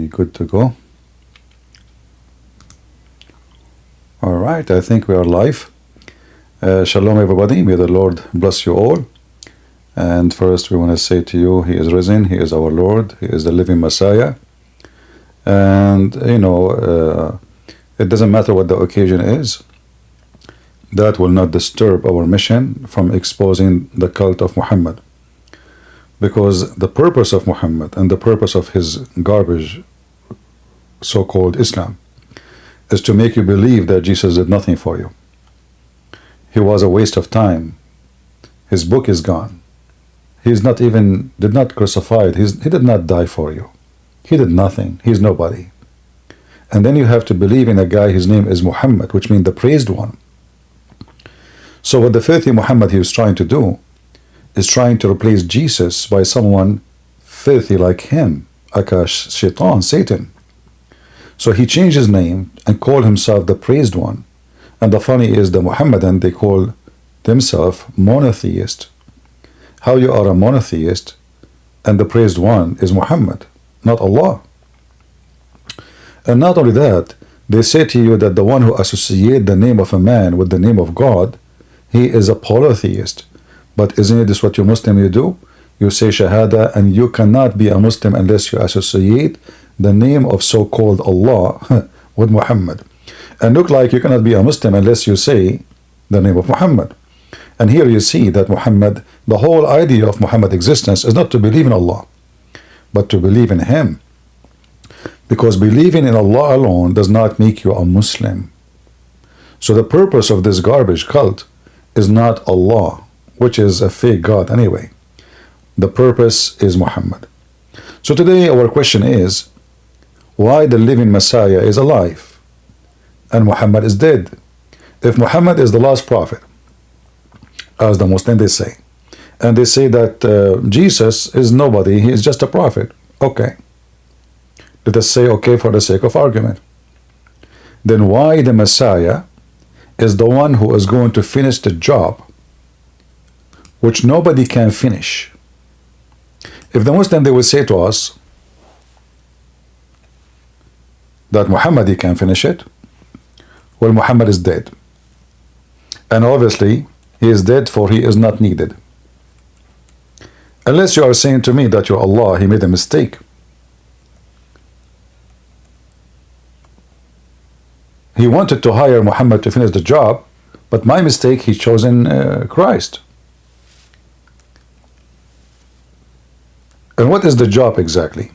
be good to go. All right, I think we are live. Shalom, everybody. May the Lord bless you all. And first, we want to say to you, He is risen. He is our Lord. He is the living Messiah. And, it doesn't matter what the occasion is. That will not disturb our mission from exposing the cult of Muhammad. Because the purpose of Muhammad and the purpose of his garbage, so-called Islam, is to make you believe that Jesus did nothing for you. He was a waste of time. His book is gone. He's not even, did not crucified. He did not die for you. He did nothing. He's nobody. And then you have to believe in a guy, his name is Muhammad, which means the praised one. So what the filthy Muhammad he was trying to do is trying to replace Jesus by someone filthy like him, like a shaitan, Satan. So he changed his name and called himself the praised one. And the funny is the Muhammadan, they call themselves monotheist. How you are a monotheist and the praised one is Muhammad, not Allah. And not only that, they say to you that the one who associates the name of a man with the name of God, he is a polytheist. But isn't this what you Muslim you do? You say Shahada, and you cannot be a Muslim unless you associate the name of so-called Allah with Muhammad. And look like you cannot be a Muslim unless you say the name of Muhammad. And here you see that Muhammad, the whole idea of Muhammad's existence is not to believe in Allah, but to believe in him. Because believing in Allah alone does not make you a Muslim. So the purpose of this garbage cult is not Allah, which is a fake God anyway. The purpose is Muhammad. So today our question is, why the living Messiah is alive and Muhammad is dead? If Muhammad is the last prophet, as the Muslims they say, and they say that Jesus is nobody, he is just a prophet. Okay. Let us say okay for the sake of argument. Then why the Messiah is the one who is going to finish the job which nobody can finish? If the Muslim they will say to us that Muhammad he can finish it, well, Muhammad is dead. And obviously he is dead, for he is not needed. Unless you are saying to me that your Allah he made a mistake. He wanted to hire Muhammad to finish the job, but my mistake, he chosen Christ. And what is the job exactly?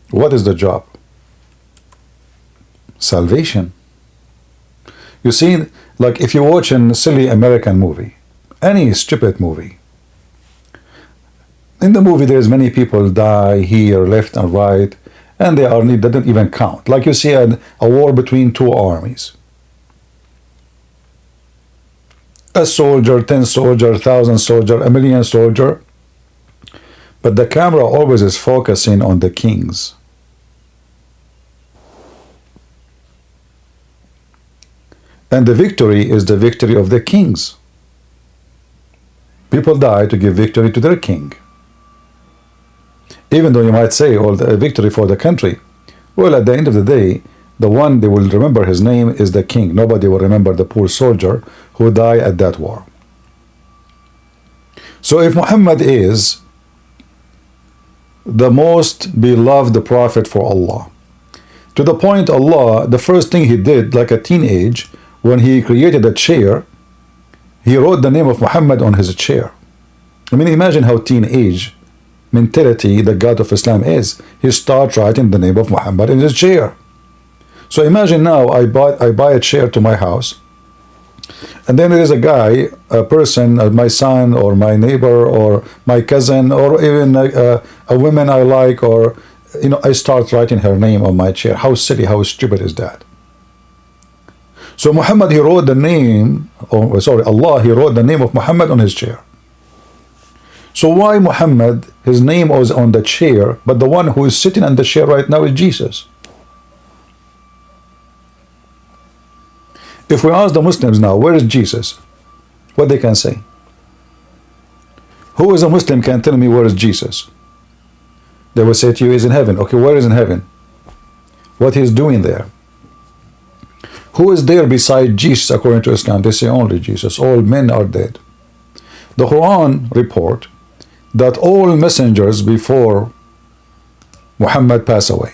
What is the job? Salvation. You see, like if you watch a silly American movie, any stupid movie, in the movie there's many people die here, left and right, and they don't even count. Like you see a war between two armies. A soldier, 10 soldier, 1,000 soldier, 1,000,000 soldier. But the camera always is focusing on the kings. And the victory is the victory of the kings. People die to give victory to their king. Even though you might say, oh, the victory for the country. Well, at the end of the day, the one they will remember his name is the king. Nobody will remember the poor soldier who died at that war. So if Muhammad is the most beloved prophet for Allah, to the point Allah, the first thing he did, like a teenage, when he created a chair, he wrote the name of Muhammad on his chair. I mean, imagine how teenage mentality the God of Islam is. He starts writing the name of Muhammad in his chair. So imagine now I buy a chair to my house, and then there is a guy, a person, my son or my neighbor or my cousin or even a woman I like, or I start writing her name on my chair. How silly, how stupid is that? So Muhammad, he wrote the name, Allah, he wrote the name of Muhammad on his chair. So why Muhammad, his name was on the chair, but the one who is sitting on the chair right now is Jesus? If we ask the Muslims now, where is Jesus? What they can say? Who is a Muslim can tell me where is Jesus? They will say to you, he's in heaven. Okay, where is in heaven? What he's doing there? Who is there beside Jesus according to Islam? They say only Jesus. All men are dead. The Quran report that all messengers before Muhammad pass away.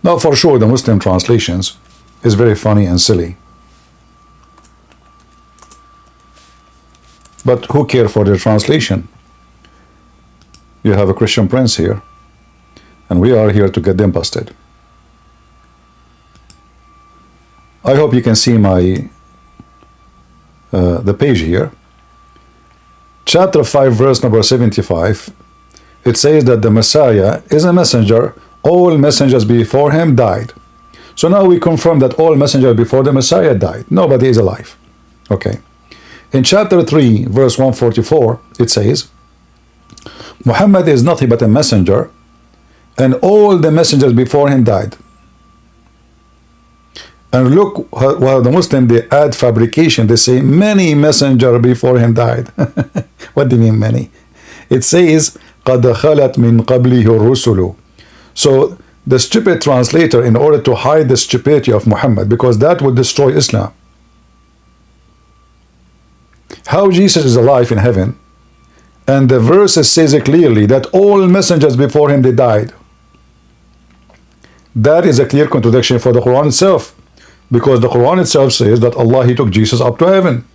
Now for sure the Muslim translations is very funny and silly. But who care for their translation? You have a Christian prince here, and we are here to get them busted. I hope you can see my the page here. Chapter 5, verse number 75. It says that the Messiah is a messenger. All messengers before him died. So now we confirm that all messengers before the Messiah died. Nobody is alive. Okay. In chapter 3, verse 144, it says, Muhammad is nothing but a messenger, and all the messengers before him died. And look, while the Muslim, they add fabrication. They say, many messengers before him died. What do you mean, many? It says, قَدْ خَلَتْ مِنْ قَبْلِهِ الرُّسُلُ. So the stupid translator, in order to hide the stupidity of Muhammad, because that would destroy Islam. How Jesus is alive in heaven, and the verse says it clearly that all messengers before him, they died. That is a clear contradiction for the Quran itself, because the Quran itself says that Allah, he took Jesus up to heaven.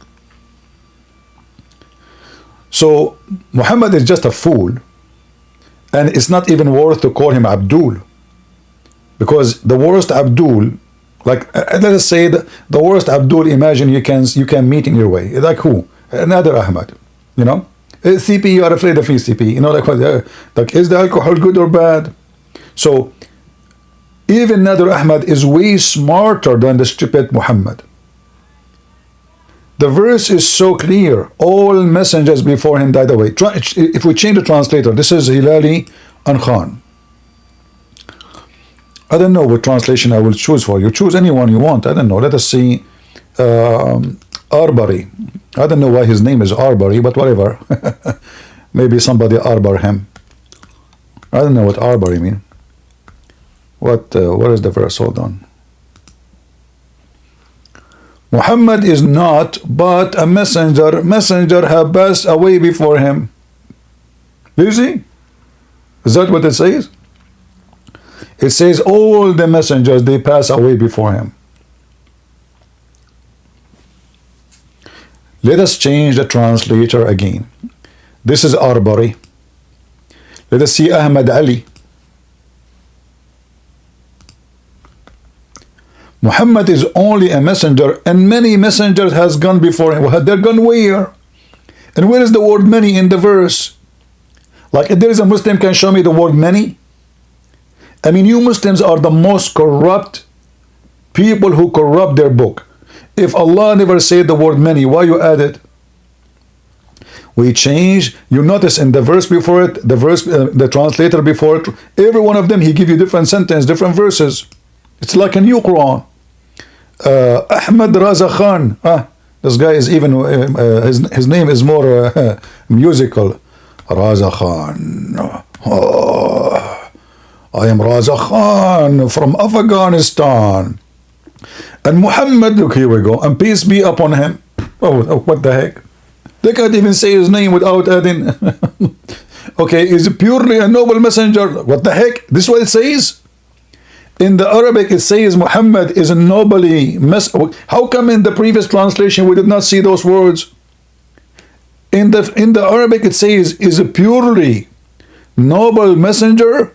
So Muhammad is just a fool, and it's not even worth to call him Abdul, because the worst Abdul, like let us say the worst Abdul, imagine you can meet in your way, like who? Another Ahmad, you know. CP, you are afraid of CP, you know, like what? Like, is the alcohol good or bad? So even Nader Ahmad is way smarter than the stupid Muhammad. The verse is so clear. All messengers before him died away. If we change the translator, this is Hilali and Khan. I don't know what translation I will choose for you. Choose anyone you want. I don't know. Let us see. Arbari. I don't know why his name is Arbari, but whatever. Maybe somebody Arbar him. I don't know what Arbari mean. What is the verse? Hold on. Muhammad is not but a messenger. Messenger have passed away before him. Do you see? Is that what it says? It says all the messengers, they pass away before him. Let us change the translator again. This is Arbari. Let us see Ahmad Ali. Muhammad is only a messenger, and many messengers has gone before him. They're gone where? And where is the word many in the verse? Like, if there is a Muslim can show me the word many? I mean, you Muslims are the most corrupt people who corrupt their book. If Allah never said the word many, why you add it? We change. You notice in the verse before it, the translator before it, every one of them, he give you different sentence, different verses. It's like a new Quran. Ahmad Raza Khan. This guy is even, his name is more musical. Raza Khan. Oh, I am Raza Khan from Afghanistan. And Muhammad, look, here we go. And peace be upon him. Oh, what the heck? They can't even say his name without adding. Okay, is purely a noble messenger. What the heck? This is what it says? In the Arabic, it says Muhammad is a nobly messenger. How come in the previous translation we did not see those words? In the Arabic, it says is a purely noble messenger.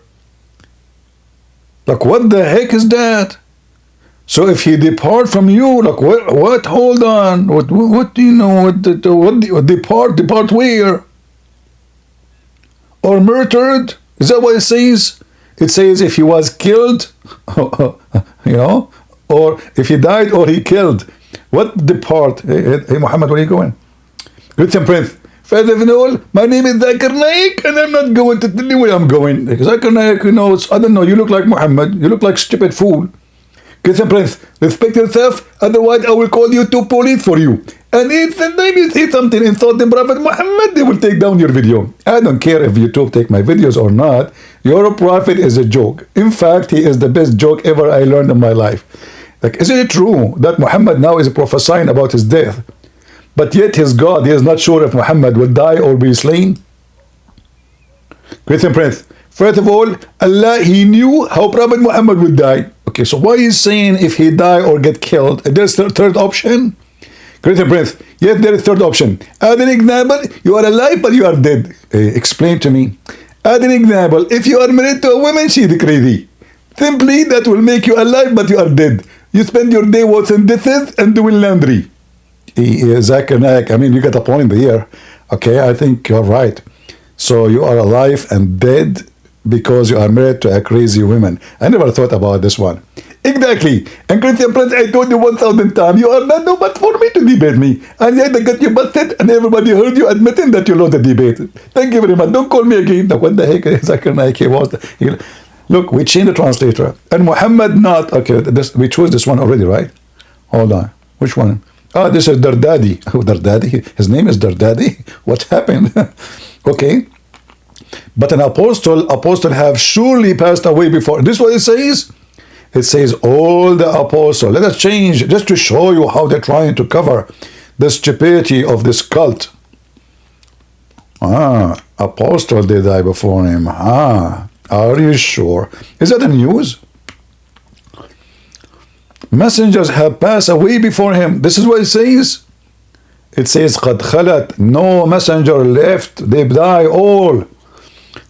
Like, what the heck is that? So if he depart from you, like what? Hold on. What do you know? What depart where? Or murdered? Is that what it says? It says if he was killed, you know, or if he died or he killed. What depart? Hey Muhammad, where are you going? Listen, Prince. Father of all, my name is Zakir Naik, and I'm not going to tell you where I'm going. Zakir Naik, you know, I don't know, you look like Muhammad, you look like stupid fool. Listen, Prince, respect yourself, otherwise I will call you to police for you. And if the time you say something insulting Prophet Muhammad, they will take down your video. I don't care if YouTube take my videos or not. Your prophet is a joke. In fact, he is the best joke ever I learned in my life. Like, isn't it true that Muhammad now is prophesying about his death? But yet his God, he is not sure if Muhammad will die or be slain. Christian Prince, first of all, Allah, he knew how Prophet Muhammad would die. Okay, so why is saying if he die or get killed? There's the third option. Christian Prince, yes, there is third option. As an example, you are alive but you are dead. Explain to me. As an example, if you are married to a woman, she is crazy. Simply, that will make you alive but you are dead. You spend your day washing dishes and doing laundry. Zakir Naik, I mean, you get a point here. Okay, I think you're right. So you are alive and dead because you are married to a crazy woman. I never thought about this one. Exactly. And Christian Prince, I told you 1,000 times, you are not no but for me to debate me. And yet I got you busted and everybody heard you admitting that you lost the debate. Thank you very much. Don't call me again. Like, what the heck is Zakir Naik? Look, we changed the translator. And Muhammad not. Okay, we chose this one already, right? Hold on. Which one? Ah, this is Dardadi. Oh, Dardadi. His name is Dardadi. What happened? Okay. But an apostle have surely passed away before. This is what it says. It says all the apostles. Let us change just to show you how they're trying to cover the stupidity of this cult. Ah, apostle they die before him. Ah, are you sure? Is that the news? Messengers have passed away before him. This is what it says. It says قد خلت. No messenger left. They die all.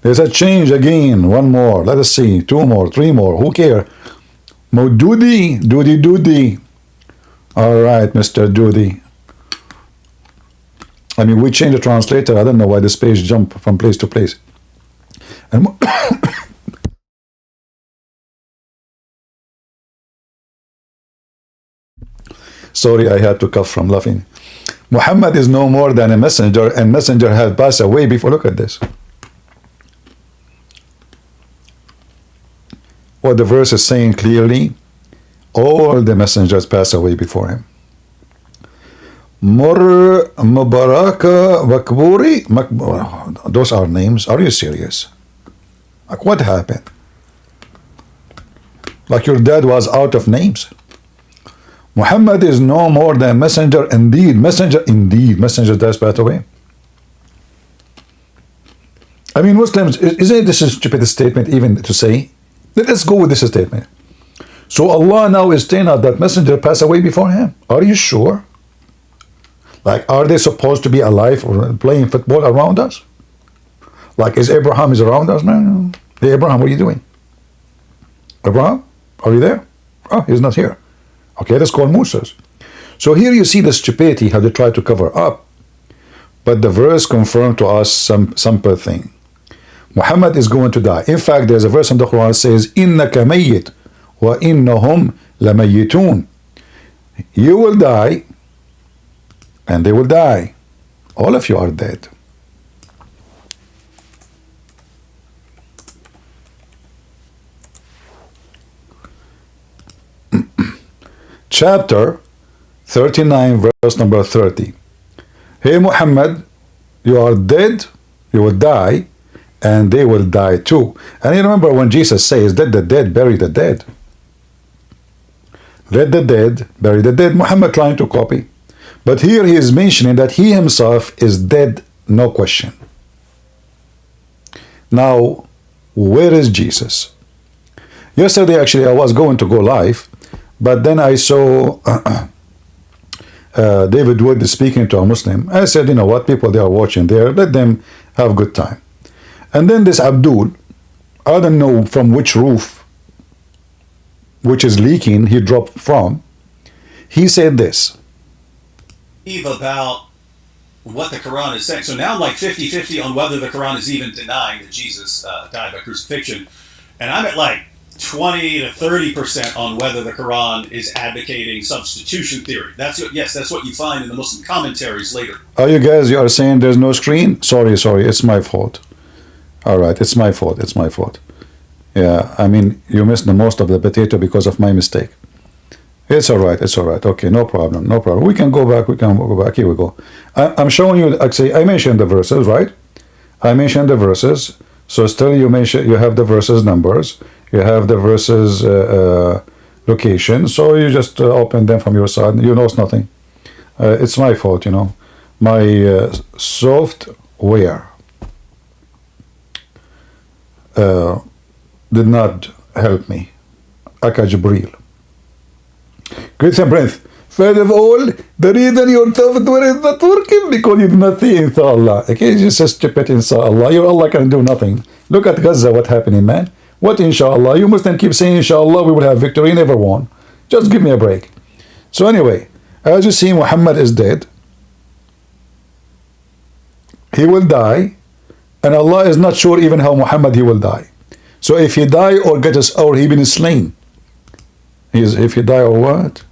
There's a change again. One more. Let us see. Two more. Three more. Who care? Modudi. Doody. All right, Mr. Doody. I mean, we changed the translator. I don't know why this page jumped from place to place. And sorry, I had to cough from laughing. Muhammad is no more than a messenger, and messenger has passed away before. Look at this. What the verse is saying clearly, all the messengers passed away before him. Mubaraka, Makburi, those are names. Are you serious? Like, what happened? Like your dad was out of names. Muhammad is no more than messenger indeed. Messenger indeed. Messenger does pass away. I mean, Muslims, isn't this a stupid statement even to say? Let's go with this statement. So Allah now is telling us that messenger passed away before him. Are you sure? Like, are they supposed to be alive or playing football around us? Like, is Abraham is around us? No. Hey, Abraham, what are you doing? Abraham, are you there? Oh, he's not here. Okay, let's call Moses. So here you see the stupidity, how they try to cover up. But the verse confirmed to us some simple thing. Muhammad is going to die. In fact, there's a verse in the Quran that says, إِنَّكَ مَيِّتٌ وَإِنَّهُمْ لَمَيِّتُونَ. You will die, and they will die. All of you are dead. Chapter 39, verse number 30. Hey Muhammad, you are dead, you will die, and they will die too. And you remember when Jesus says, let the dead bury the dead. Let the dead bury the dead. Muhammad trying to copy. But here he is mentioning that he himself is dead, no question. Now, where is Jesus? Yesterday, actually, I was going to go live, but then I saw David Wood speaking to a Muslim. I said, you know what, people, they are watching there, let them have a good time. And then this Abdul, I don't know from which roof, which is leaking, he dropped from, he said this. About what the Quran is saying. So now I'm like 50-50 on whether the Quran is even denying that Jesus died by crucifixion. And I'm at like 20 to 30% on whether the Quran is advocating substitution theory. That's what you find in the Muslim commentaries later. Oh, you guys, you are saying there's no screen? Sorry, it's my fault. All right, it's my fault. Yeah, I mean, you missed the most of the potato because of my mistake. It's all right. It's all right. Okay, no problem. No problem. We can go back. We can go back. Here we go. I'm showing you. Actually, I mentioned the verses, right? I mentioned the verses. So still, you mention you have the verses numbers. You have the verses location. So you just open them from your side. You know it's nothing. It's my fault, you know. My software did not help me. Aka Jibril. Great and breath. First of all, the reason your software is not working because you do not see inshallah. Okay, you just stupid inshallah. Your Allah can do nothing. Look at Gaza, what happening, man. What inshallah? You mustn't keep saying inshallah we will have victory, never won. Just give me a break. So anyway, as you see, Muhammad is dead. He will die, and Allah is not sure even how Muhammad he will die. So if he die or he been slain, if he die or what?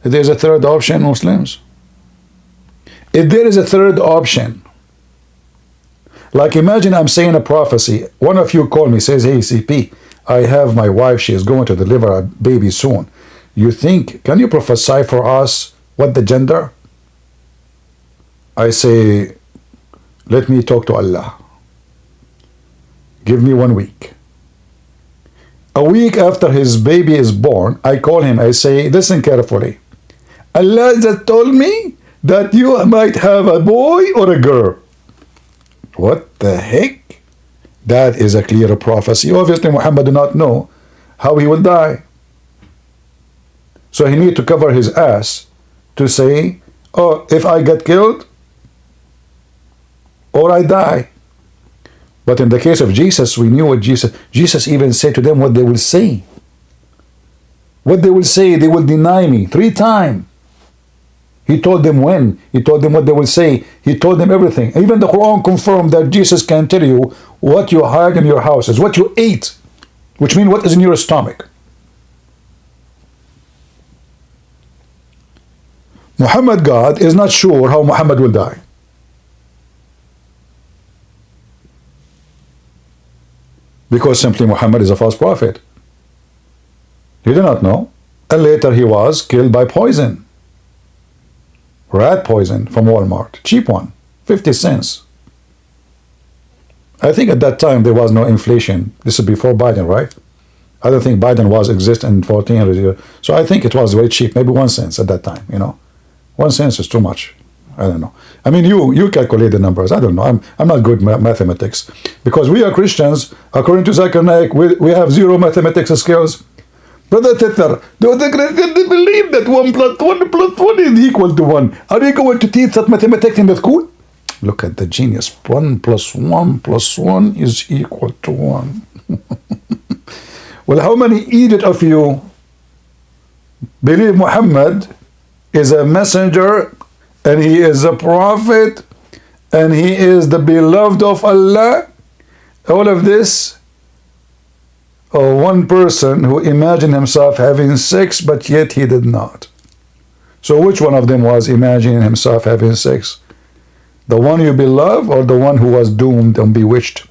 There's a third option, Muslims. If there is a third option, like imagine I'm saying a prophecy. One of you call me, says, hey CP, I have my wife, she is going to deliver a baby soon. You think, can you prophesy for us what the gender? I say, let me talk to Allah. Give me 1 week. A week after his baby is born, I call him, I say, listen carefully. Allah just told me that you might have a boy or a girl. What the heck? That is a clear prophecy. Obviously, Muhammad did not know how he will die. So he need to cover his ass to say, oh, if I get killed or I die. But in the case of Jesus, we knew what Jesus even said to them what they will say. What they will say, they will deny me 3 times. He told them when. He told them what they will say. He told them everything. Even the Quran confirmed that Jesus can tell you what you hide in your houses, what you ate, which means what is in your stomach. Muhammad God is not sure how Muhammad will die. Because simply Muhammad is a false prophet. He did not know. And later he was killed by poison. Rat poison from Walmart. Cheap one. 50 cents. I think at that time there was no inflation. This is before Biden, right? I don't think Biden was exist in 1400 years. So I think it was very cheap. Maybe 1 cent at that time, you know. 1 cent is too much. I don't know. I mean, you calculate the numbers. I don't know. I'm not good at mathematics. Because we are Christians, according to Zachariah, we have 0 mathematics skills. Brother Tether, do the Christians believe that 1 plus 1 plus 1 is equal to 1? Are you going to teach that mathematics in the school? Look at the genius. 1 plus 1 plus 1 is equal to 1. Well, how many idiot of you believe Muhammad is a messenger and he is a prophet and he is the beloved of Allah? All of this, or one person who imagined himself having sex but yet he did not. So which one of them was imagining himself having sex? The one you beloved or the one who was doomed and bewitched?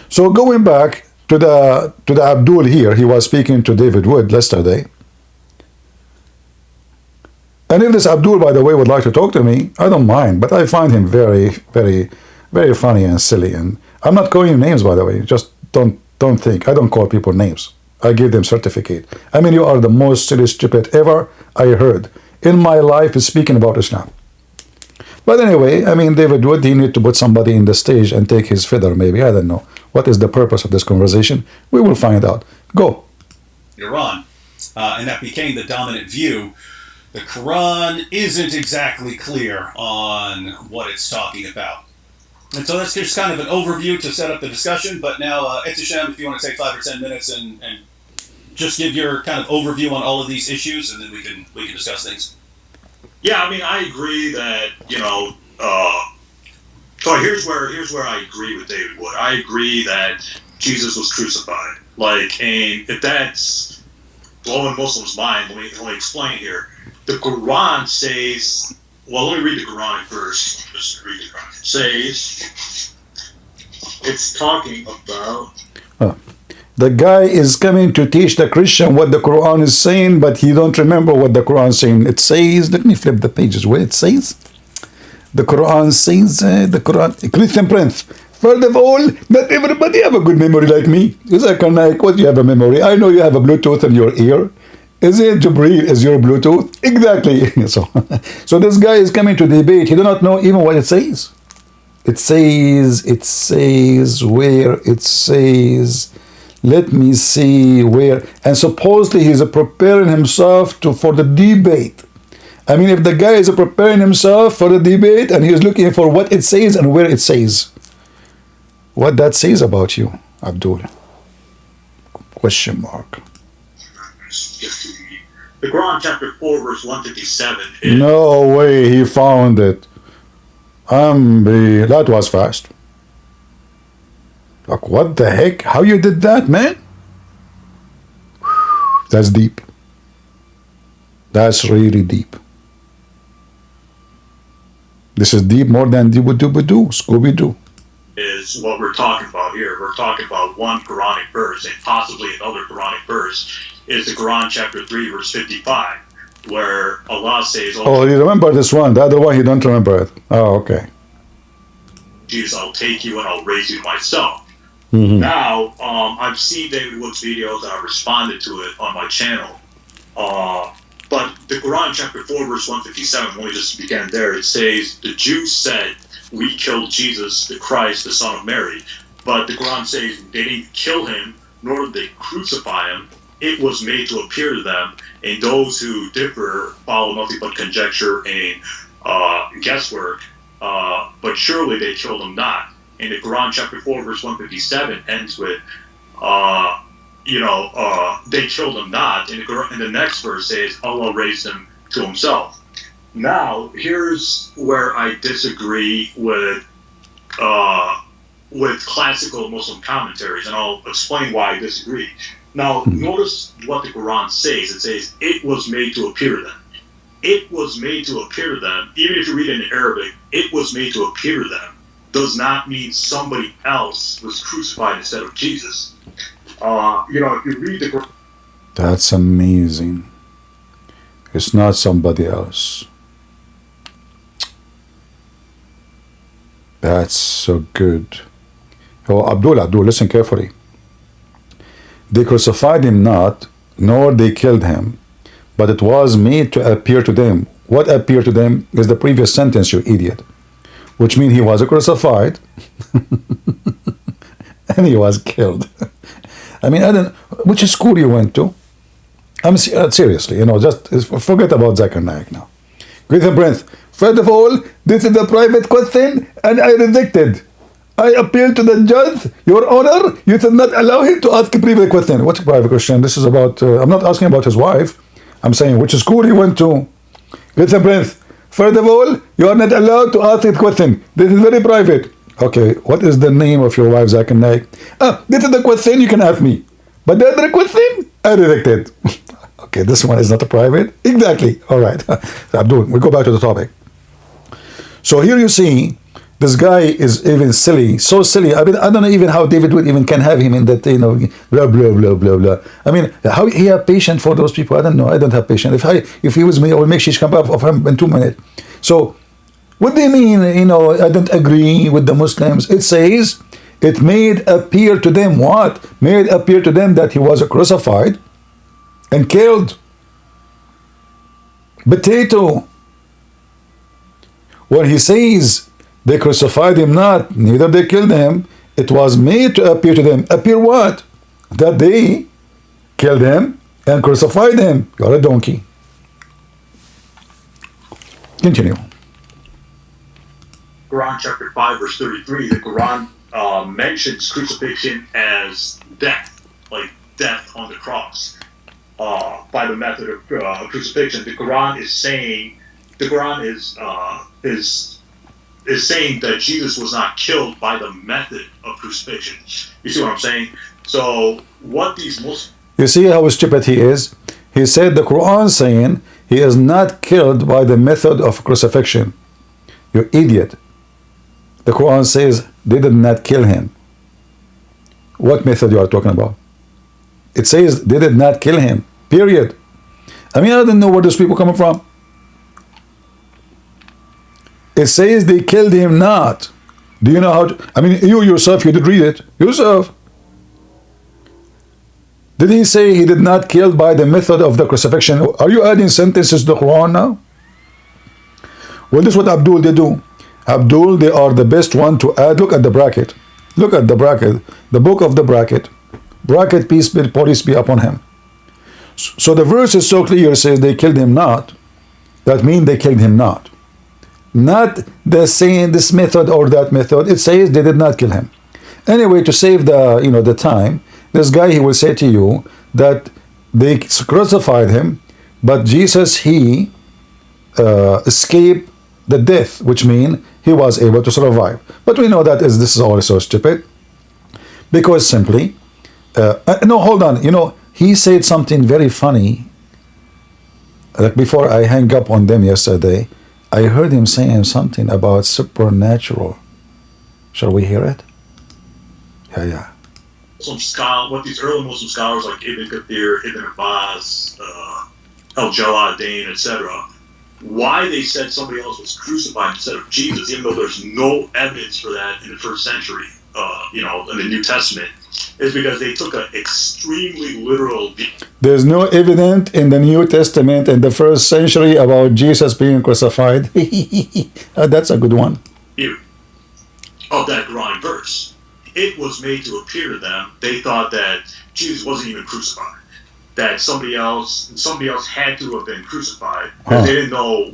So going back to the Abdul here, he was speaking to David Wood yesterday. And if this Abdul, by the way, would like to talk to me, I don't mind, but I find him very, very, very funny and silly. And I'm not calling him names, by the way. Just don't think. I don't call people names. I give them certificate. I mean, you are the most silly stupid ever I heard in my life is speaking about Islam. But anyway, I mean, David Wood, he need to put somebody in the stage and take his feather, maybe. I don't know. What is the purpose of this conversation? We will find out. Go. Iran. And that became the dominant view. The Quran isn't exactly clear on what it's talking about. And so that's just kind of an overview to set up the discussion. But now, Etishem, if you want to take 5 or 10 minutes and just give your kind of overview on all of these issues, and then we can discuss things. Yeah, I mean, I agree that, so here's where I agree with David Wood. I agree that Jesus was crucified. And if that's blowing Muslims' mind, let me explain here. The Quran says, well, let me read the Quran first. Just read the Quran. It says, it's talking about... The guy is coming to teach the Christian what the Quran is saying, but he don't remember what the Quran is saying. It says, let me flip the pages where it says. The Quran says, the Quran, Christian Prince. First of all, not everybody have a good memory like me. Is that what you have a memory? I know you have a Bluetooth in your ear. Is it Jibreel? Is your Bluetooth? Exactly. So this guy is coming to debate. He do not know even what it says. It says, where it says, let me see where. And supposedly he's preparing himself for the debate. I mean, if the guy is preparing himself for the debate and he's looking for what it says and where it says, what that says about you, Abdul? Question mark. The Quran chapter 4 verse 157 is... No way he found it. That was fast. Like, what the heck? How you did that, man? That's deep. That's really deep. This is deep more than Doo-Doo-Doo, Scooby-Doo. Is what we're talking about here. We're talking about one Quranic verse, and possibly another Quranic verse is the Quran chapter 3 verse 55, where Allah says, "Oh, you remember this one? The other one, you don't remember it." Oh, okay. Jesus, I'll take you and I'll raise you to myself. Now, I've seen David Wood's videos and I've responded to it on my channel. But the Quran chapter 4 verse 157, when we just began there, it says, the Jews said, we killed Jesus, the Christ, the son of Mary. But the Quran says they didn't kill him, nor did they crucify him. It was made to appear to them, and those who differ follow nothing but conjecture and guesswork. But surely they killed him not. And the Quran chapter 4 verse 157 ends with, they killed him not. And the next verse says, Allah raised him to himself. Now, here's where I disagree with classical Muslim commentaries, and I'll explain why I disagree. Now, notice what the Quran says. It says, it was made to appear to them. It was made to appear to them. Even if you read it in Arabic, it was made to appear to them does not mean somebody else was crucified instead of Jesus. If you read the Quran... That's amazing. It's not somebody else. That's so good. Oh, Abdul, listen carefully. They crucified him not, nor they killed him, but it was made to appear to them. What appeared to them is the previous sentence, you idiot. Which means he was crucified and he was killed. I mean, which school you went to? I'm seriously, just forget about Zakir Naik now. Great Prince. First of all, this is a private question and I rejected. I appeal to the judge, Your Honor, you should not allow him to ask a private question. What's a private question? This is about, I'm not asking about his wife. I'm saying which school he went to. Great Prince. First of all, you are not allowed to ask a question. This is very private. Okay, what is the name of your wife, Zakir Naik? This is the question you can ask me. But the other question, I rejected. Okay, this one is not a private. Exactly. All right. Abdul, we go back to the topic. So here you see, this guy is even silly, so silly. I mean, I don't know even how David Wood even can have him in that, blah, blah, blah, blah, blah. I mean, how he have patience for those people? I don't know. I don't have patience. If he was me, I would make shish kebab of him in 2 minutes. So, what do you mean, I don't agree with the Muslims? It says, it made appear to them what? Made appear to them that he was crucified and killed. Potato. When he says, they crucified him not, neither they killed him, it was made to appear to them. Appear what? That they killed him and crucified him. You're a donkey. Continue. Quran chapter 5 verse 33, the Quran mentions crucifixion as death, like death on the cross, by the method of crucifixion. The Quran is saying, is saying that Jesus was not killed by the method of crucifixion. You see what I'm saying? So what these Muslims... You see how stupid he is? He said the Quran saying he is not killed by the method of crucifixion. You idiot. The Quran says they did not kill him. What method you are talking about? It says they did not kill him. Period. I mean, I don't know where those people coming from. It says they killed him not. Do you know how to, I mean, you yourself, you did read it. Yourself. Did he say he did not kill by the method of the crucifixion? Are you adding sentences to the Quran now? Well, this is what Abdul they do. Abdul, they are the best one to add. Look at the bracket. Look at the bracket. The book of the bracket. Bracket, peace be upon him. So the verse is so clear, it says they killed him not. That means they killed him not. Not the saying this method or that method. It says they did not kill him. Anyway, to save the the time, this guy, he will say to you that they crucified him, but Jesus, he escaped the death, which means he was able to survive. But we know that this is also stupid, because simply, no, hold on, he said something very funny. Like before I hang up on them yesterday, I heard him saying something about supernatural. Shall we hear it? Yeah. What these early Muslim scholars like Ibn Kathir, Ibn Abbas, Al-Jalalain, etc., why they said somebody else was crucified instead of Jesus, even though there's no evidence for that in the first century, in the New Testament, is because they took an extremely literal view. There's no evidence in the New Testament in the first century about Jesus being crucified. That's a good one. Of that Quran verse. It was made to appear to them, they thought that Jesus wasn't even crucified. That somebody else had to have been crucified. They didn't know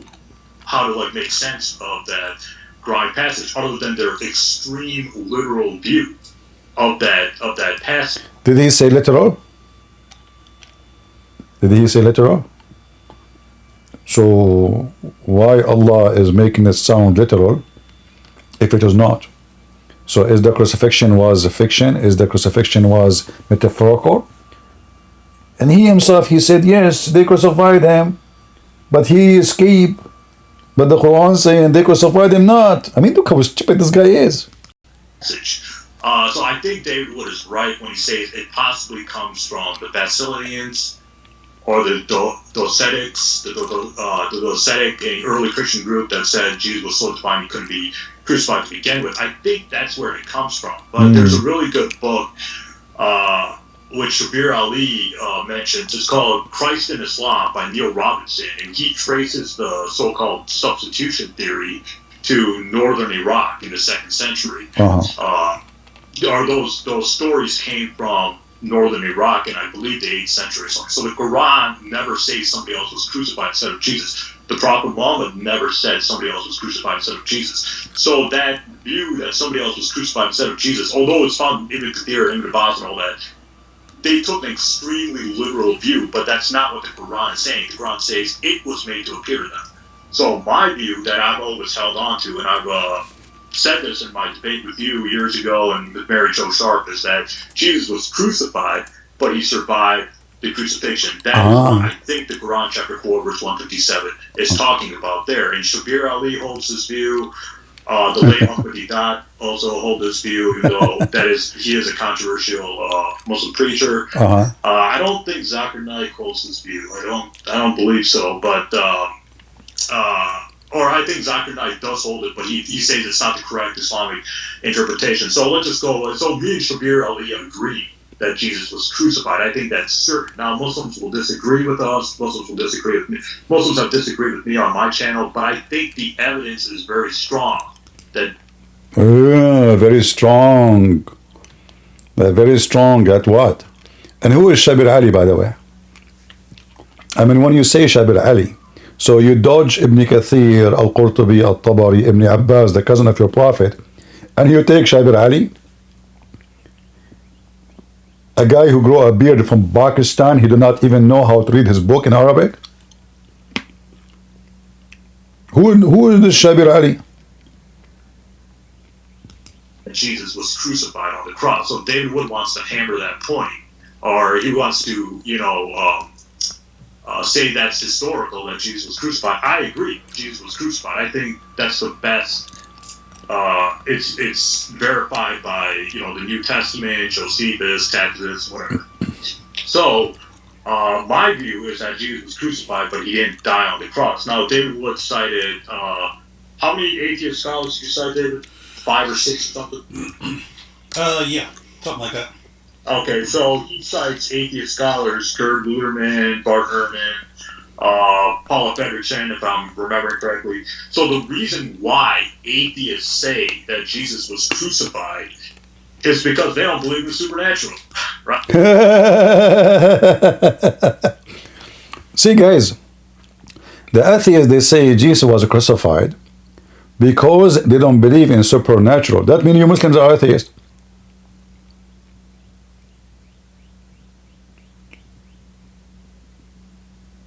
how to make sense of that Quran passage other than their extreme literal view of that passage. Did he say literal? Did he say literal? So why Allah is making it sound literal if it is not? So is the crucifixion was a fiction? Is the crucifixion was metaphorical? And he himself, he said, yes, they crucified him, but he escaped. But the Quran saying they crucified him not. I mean, look how stupid this guy is. So I think David Wood is right when he says it possibly comes from the Basilians or the Docetics, the Docetic, an early Christian group that said Jesus was so divine he couldn't be crucified to begin with. I think that's where it comes from. But there's a really good book which Shabir Ali mentions. It's called Christ in Islam by Neil Robinson, and he traces the so-called substitution theory to northern Iraq in the 2nd century. Those stories came from northern Iraq, and I believe the 8th century. So the Quran never says somebody else was crucified instead of Jesus. The Prophet Muhammad never said somebody else was crucified instead of Jesus. So that view that somebody else was crucified instead of Jesus, although it's found in Ibn Kathir, Ibn Abbas, and all that, they took an extremely literal view, but that's not what the Quran is saying. The Quran says it was made to appear to them. So my view that I've always held on to, and I've said this in my debate with you years ago and with Mary Jo Sharp, is that Jesus was crucified, but he survived the crucifixion. That is what I think the Quran chapter 4 verse 157 is talking about there. And Shabir Ali holds this view. The late Muhammad Didat also hold this view, even though he is a controversial Muslim preacher. I don't think Zakir Naik holds this view. I don't believe so, but or I think Zakir Naik does hold it, but he says it's not the correct Islamic interpretation. So let's just go. So me and Shabir Ali agree that Jesus was crucified. I think that's certain. Now Muslims will disagree with us. Muslims will disagree with me. Muslims have disagreed with me on my channel, but I think the evidence is very strong. Very strong. Very strong at what? And who is Shabir Ali, by the way? I mean, when you say Shabir Ali, so you dodge Ibn Kathir, Al-Qurtubi, Al-Tabari, Ibn Abbas, the cousin of your Prophet, and you take Shabir Ali, a guy who grew a beard from Pakistan. He did not even know how to read his book in Arabic. Who is this Shabir Ali? Jesus was crucified on the cross. So David Wood wants to hammer that point, or he wants to, say that's historical, that Jesus was crucified. I agree, Jesus was crucified. I think that's the best. It's verified by the New Testament, Josephus, Tacitus, whatever. So, my view is that Jesus was crucified, but he didn't die on the cross. Now, David Wood cited, how many atheist scholars did you cite, David? 5 or 6 or something? Yeah, something like that. Okay, so he cites atheist scholars, Gerd Luderman, Bart Ehrman, Paula Fredrickson, if I'm remembering correctly. So the reason why atheists say that Jesus was crucified is because they don't believe in the supernatural, right? See, guys, the atheists, they say Jesus was crucified because they don't believe in supernatural. That means you Muslims are atheists.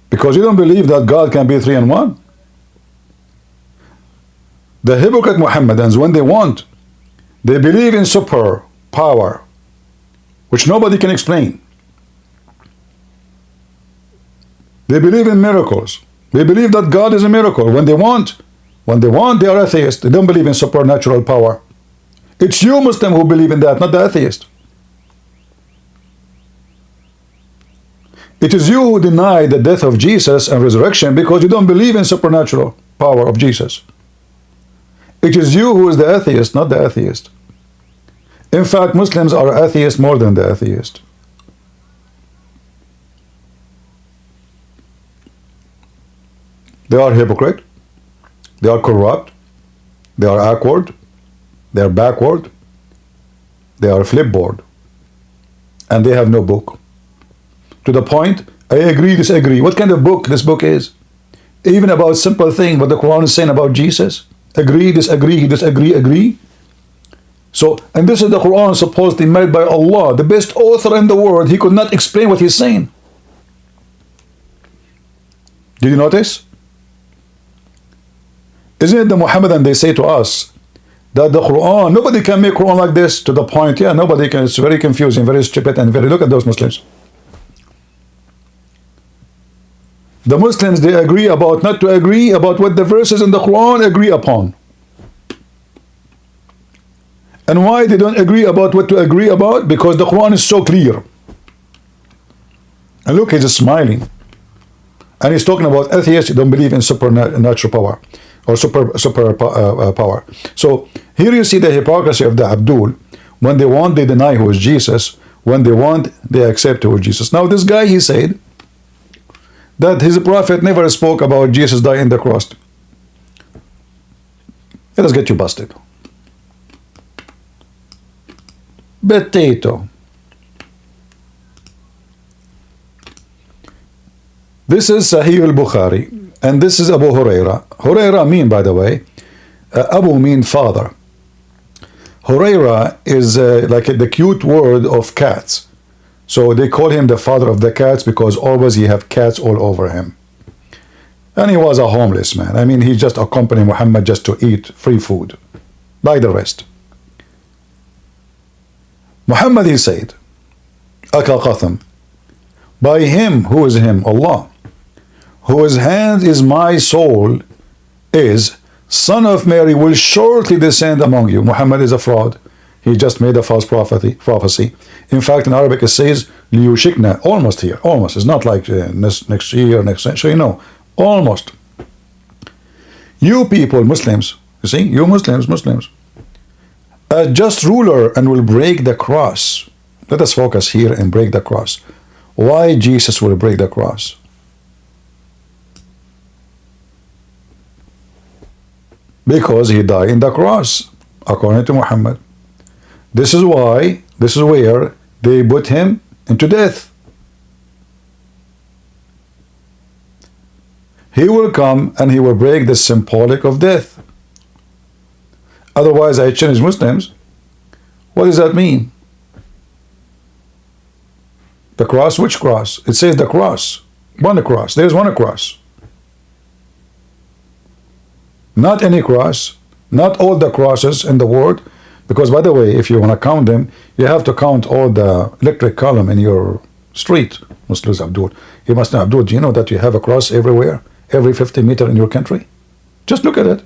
Because you don't believe that God can be 3 in 1. The hypocrite Mohammedans, when they want, they believe in super power, which nobody can explain. They believe in miracles. They believe that God is a miracle. When they want, they are atheists. They don't believe in supernatural power. It's you, Muslim, who believe in that, not the atheist. It is you who deny the death of Jesus and resurrection because you don't believe in supernatural power of Jesus. It is you who is the atheist, not the atheist. In fact, Muslims are atheists more than the atheist. They are hypocrite. They are corrupt. They are awkward. They are backward. They are flipboard. And they have no book. To the point, I agree, disagree. What kind of book this book is? Even about simple thing, what the Quran is saying about Jesus. Agree, disagree, disagree, agree. So, and this is the Quran supposedly made by Allah, the best author in the world. He could not explain what he's saying. Did you notice? Isn't it the Muhammadan, they say to us that the Quran, nobody can make Quran like this, to the point, yeah, nobody can. It's very confusing, very stupid, and very, look at those Muslims. The Muslims, they agree about not to agree about what the verses in the Quran agree upon. And why they don't agree about what to agree about? Because the Quran is so clear. And look, he's just smiling. And he's talking about atheists who don't believe in supernatural power or super power. So here you see the hypocrisy of the Abdul. When they want, they deny who is Jesus. When they want, they accept who is Jesus. Now this guy, he said that his prophet never spoke about Jesus dying on the cross. Let us get you busted. Potato. This is Sahih al-Bukhari, and this is Abu Huraira. Huraira mean, by the way, Abu mean father. Huraira is like the cute word of cats. So they call him the father of the cats because always he have cats all over him. And he was a homeless man. I mean, he just accompanied Muhammad just to eat free food, like the rest. Muhammad, he said, Aka Qatham, by him, who is him? Allah, whose hand is my soul, is son of Mary will shortly descend among you. Muhammad is a fraud. He just made a false prophecy. In fact, in Arabic it says, liyushikna, almost here, almost. It's not like next year, next century, no, almost. You people, Muslims, you see, you Muslims, a just ruler and will break the cross. Let us focus here and break the cross. Why Jesus will break the cross? Because he died in the cross, according to Muhammad. This is why, this is where they put him into death. He will come and he will break the symbolic of death. Otherwise, I challenge Muslims. What does that mean? The cross, which cross? It says the cross. One cross. There's one cross. Not any cross. Not all the crosses in the world. Because, by the way, if you want to count them, you have to count all the electric column in your street. Muslims, Abdul. You must know, Abdul, do you know that you have a cross everywhere? Every 50 meters in your country? Just look at it.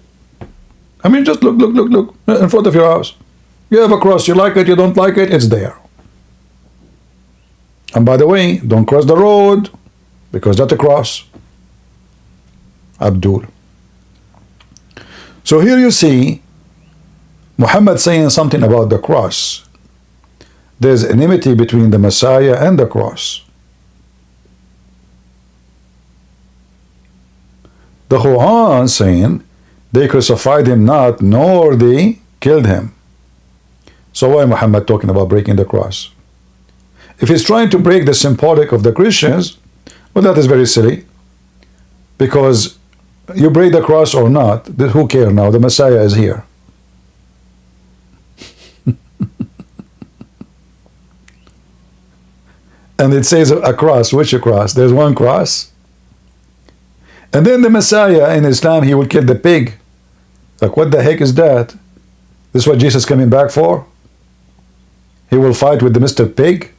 I mean, just look in front of your house. You have a cross, you like it, you don't like it, it's there. And by the way, don't cross the road, because that's a cross. Abdul. So here you see Muhammad saying something about the cross. There's enmity between the Messiah and the cross. The Quran saying they crucified him not, nor they killed him. So why Muhammad talking about breaking the cross? If he's trying to break the symbolic of the Christians, well, that is very silly. Because you break the cross or not, who cares now? The Messiah is here. And it says a cross. Which a cross? There's one cross. And then the Messiah in Islam, he will kill the pig. Like, what the heck is that? This is what Jesus is coming back for? He will fight with the Mr. Pig?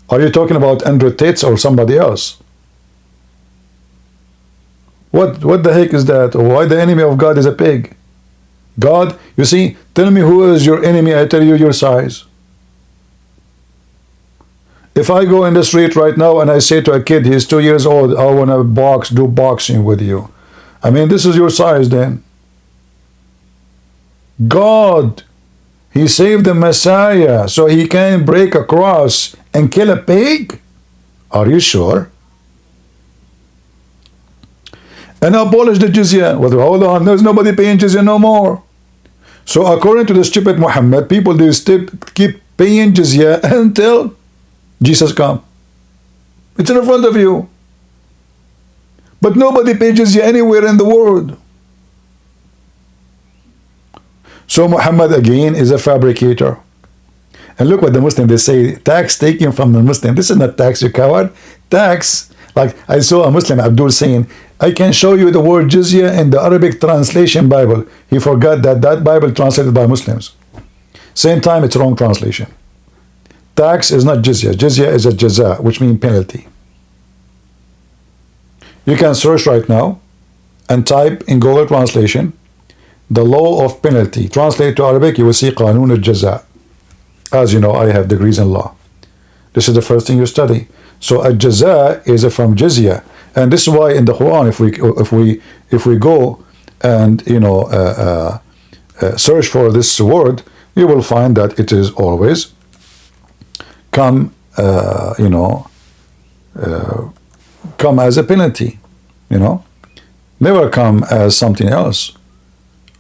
Are you talking about Andrew Tate or somebody else? What the heck is that? Why the enemy of God is a pig? God, you see, tell me who is your enemy, I tell you your size. If I go in the street right now and I say to a kid, he's 2 years old, I want to do boxing with you. I mean, this is your size then. God, he saved the Messiah so he can break a cross and kill a pig? Are you sure? And abolish the jizya. Well, hold on, there's nobody paying jizya no more. So according to the stupid Muhammad, people do keep paying jizya until Jesus come. It's in front of you. But nobody pays jizya anywhere in the world. So Muhammad again is a fabricator. And look what the Muslim, they say, tax taken from the Muslim. This is not tax, you coward. Tax, like I saw a Muslim, Abdul, saying, I can show you the word jizya in the Arabic translation Bible. He forgot that that Bible translated by Muslims. Same time, it's wrong translation. Tax is not jizya. Jizya is a jaza, which means penalty. You can search right now and type in Google translation the law of penalty. Translate to Arabic, you will see Qanun al-Jaza. As you know, I have degrees in law. This is the first thing you study. So a jaza is from jizya, and this is why in the Quran, if we go and search for this word, you will find that it is always come come as a penalty, never come as something else.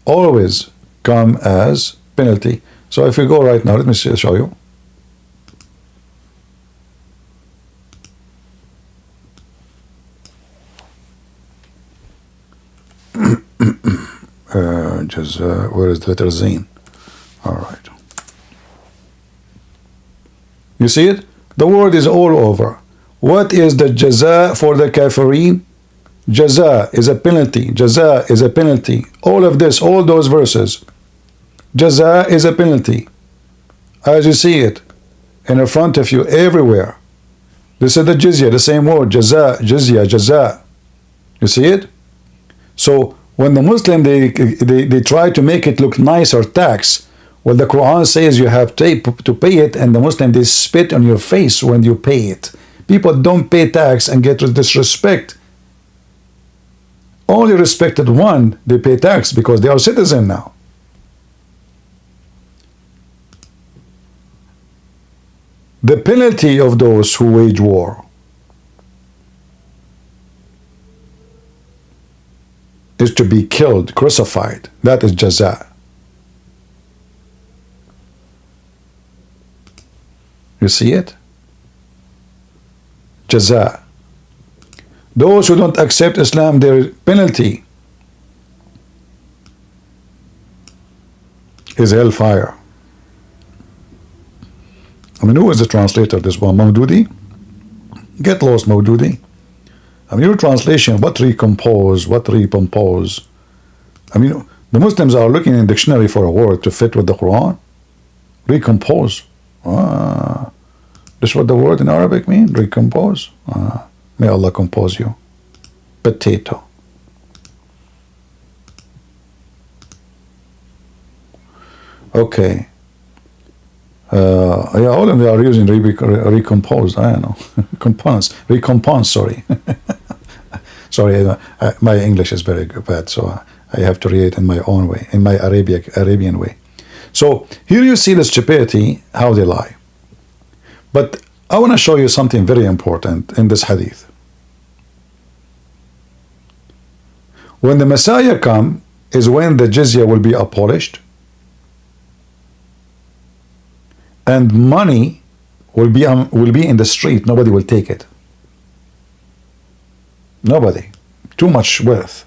Always come as penalty. So if you go right now, let me show you. Where is the letter Zain? All right. You see it? The word is all over. What is the jaza for the kafirin? Jaza is a penalty. Jaza is a penalty. All of this, all those verses. Jaza is a penalty. As you see it, in front of you, everywhere. This is the jizya, the same word. Jaza, jizya, jaza. You see it? So when the Muslim, they try to make it look nice or tax, well, the Quran says you have to pay it, and the Muslim, they spit on your face when you pay it. People don't pay tax and get disrespect. Only respected one, they pay tax because they are citizen now. The penalty of those who wage war is to be killed, crucified. That is jaza. You see it? Jaza. Those who don't accept Islam, their penalty is hellfire. I mean, who is the translator of this one? Maududi? Get lost, Maududi. I mean, your translation, what recompose, what recompose? I mean, the Muslims are looking in dictionary for a word to fit with the Quran. Recompose. This is what the word in Arabic means? Recompose. May Allah compose you. Potato. Okay. Yeah, all of them are using recomposed. I don't know. Recompense, sorry. Sorry, my English is very bad, so I have to read it in my own way, in my Arabian way. So here you see the stupidity, how they lie. But I want to show you something very important in this hadith. When the Messiah comes is when the jizya will be abolished and money will be in the street. Nobody will take it. Nobody. Too much wealth.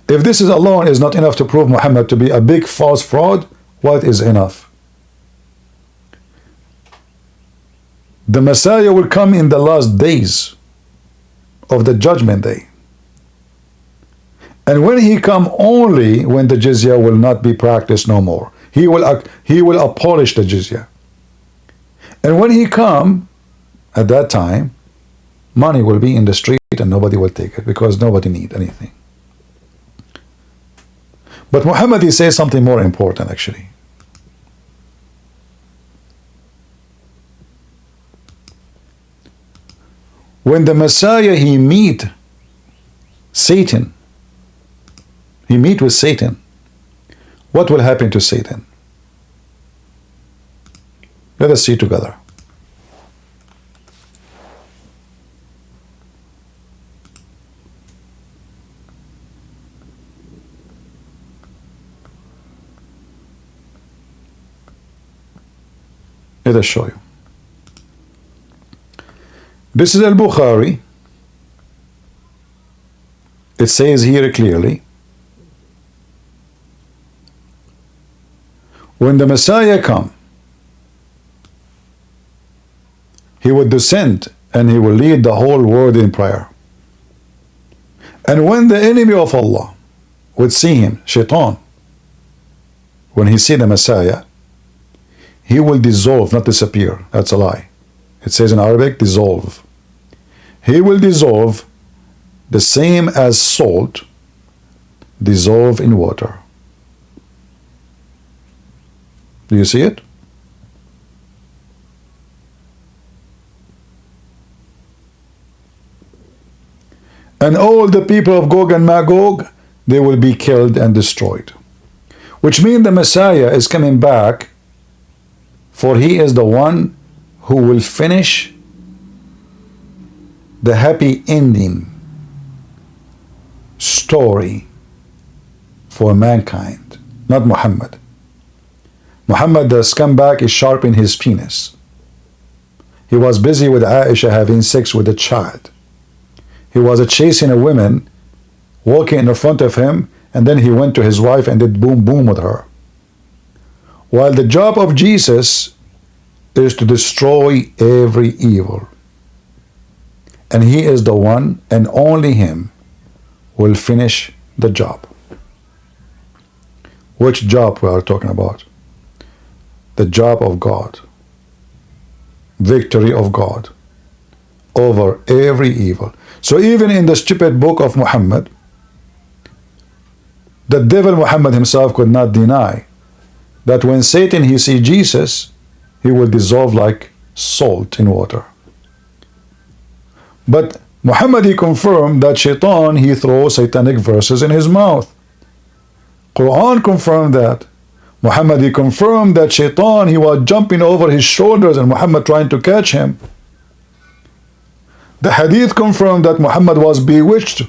If this is alone is not enough to prove Muhammad to be a big false fraud, what is enough? The Messiah will come in the last days of the judgment day. And when he come, only when the jizya will not be practiced no more. He will abolish the jizya. And when he come, at that time, money will be in the street and nobody will take it because nobody need anything. But Muhammad, he says something more important actually. When the Messiah, he meet Satan, he meet with Satan, what will happen to Satan? Let us see together. Let us show you. This is Al-Bukhari. It says here clearly, when the Messiah come, he will descend and he will lead the whole world in prayer. And when the enemy of Allah would see him, Shaitan, when he see the Messiah, he will dissolve, not disappear. That's a lie. It says in Arabic, dissolve. He will dissolve the same as salt dissolve in water. Do you see it? And all the people of Gog and Magog, they will be killed and destroyed. Which means the Messiah is coming back, for he is the one who will finish the happy ending story for mankind, not Muhammad. Muhammad, the scumbag, is sharpening his penis. He was busy with Aisha having sex with a child. He was chasing a woman, walking in front of him, and then he went to his wife and did boom boom with her. While the job of Jesus is to destroy every evil. And he is the one, and only him will finish the job. Which job we are talking about? The job of God. Victory of God over every evil. So even in the stupid book of Muhammad, the devil Muhammad himself could not deny that when Satan he see Jesus, he will dissolve like salt in water. But Muhammad, he confirmed that Shaitan, he throws satanic verses in his mouth. Quran confirmed that. Muhammad, he confirmed that Shaitan, he was jumping over his shoulders and Muhammad trying to catch him. The hadith confirmed that Muhammad was bewitched,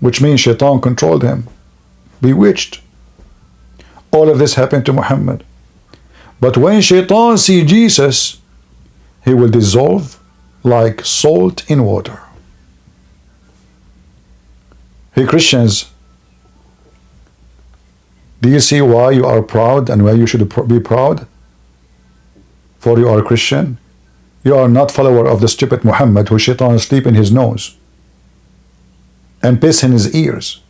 which means Shaitan controlled him. Bewitched. All of this happened to Muhammad. But when Shaitan see Jesus, he will dissolve like salt in water. Hey Christians, do you see why you are proud and why you should be proud? For you are a Christian. You are not follower of the stupid Muhammad who Shaitan sleep in his nose and piss in his ears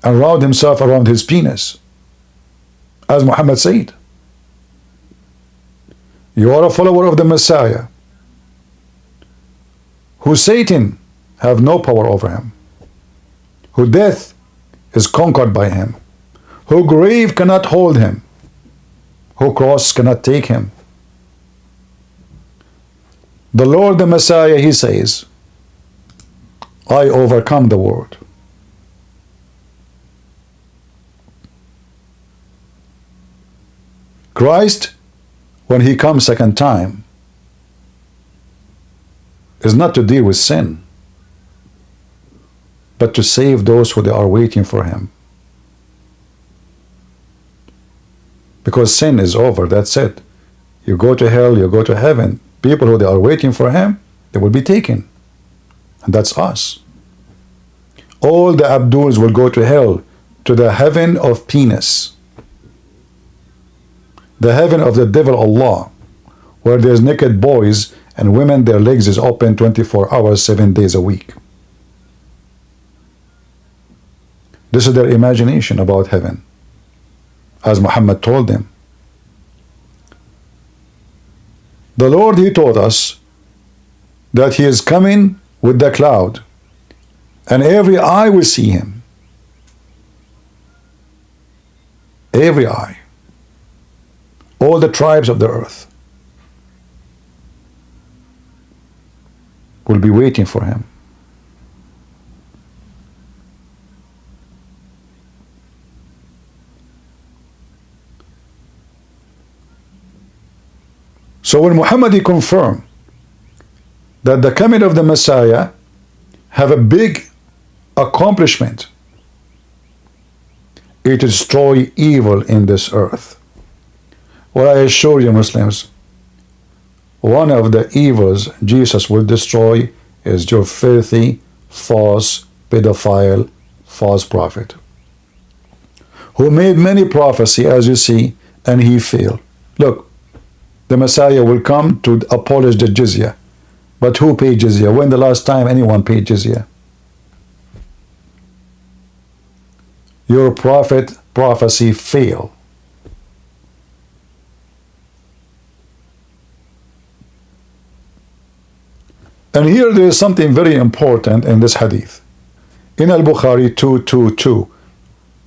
and round himself around his penis, as Muhammad said. You are a follower of the Messiah, who Satan have no power over him, who death is conquered by him, who grave cannot hold him, whose cross cannot take him. The Lord, the Messiah, he says, I overcome the world. Christ, when he comes second time, is not to deal with sin, but to save those who are waiting for him. Because sin is over, that's it. You go to hell, you go to heaven. People who they are waiting for him, they will be taken. And that's us. All the Abduls will go to hell, to the heaven of penis. The heaven of the devil Allah, where there's naked boys and women, their legs is open 24 hours, 7 days a week. This is their imagination about heaven, as Muhammad told them. The Lord, he told us that he is coming with the cloud, and every eye will see him. Every eye. All the tribes of the earth will be waiting for him. So when Muhammad confirmed that the coming of the Messiah have a big accomplishment, it is destroy evil in this earth. Well, I assure you, Muslims, one of the evils Jesus will destroy is your filthy, false, pedophile, false prophet, who made many prophecy, as you see, and he failed. Look, the Messiah will come to abolish the jizya. But who paid jizya? When the last time anyone paid jizya? Your prophecy failed. And here there is something very important in this hadith. In Al-Bukhari 222,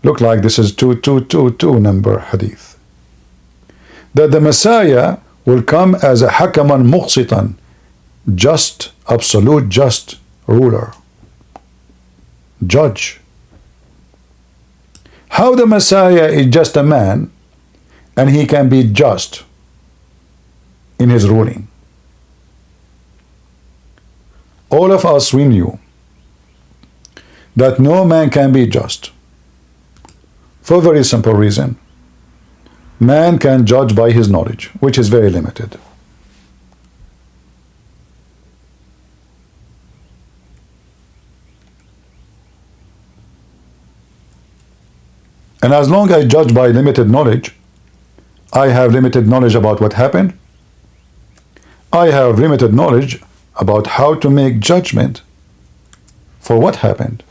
look like this is 2222 number hadith, that the Messiah will come as a hakaman muqsitan, just, absolute just ruler, judge. How the Messiah is just a man and he can be just in his ruling? All of us, we knew that no man can be just for a very simple reason. Man can judge by his knowledge, which is very limited. And as long as I judge by limited knowledge, I have limited knowledge about what happened. I have limited knowledge about how to make judgment for what happened.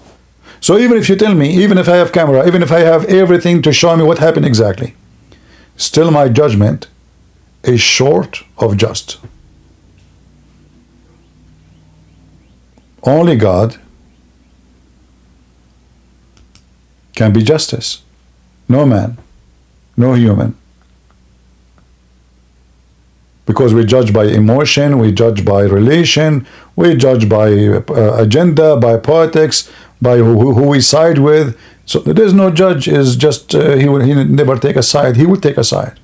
So even if you tell me, even if I have camera, even if I have everything to show me what happened exactly, still my judgment is short of just. Only God can be justice. No man, no human. Because we judge by emotion, we judge by relation, we judge by agenda, by politics, by who we side with. So there is no judge is just, he never take a side, he would take a side.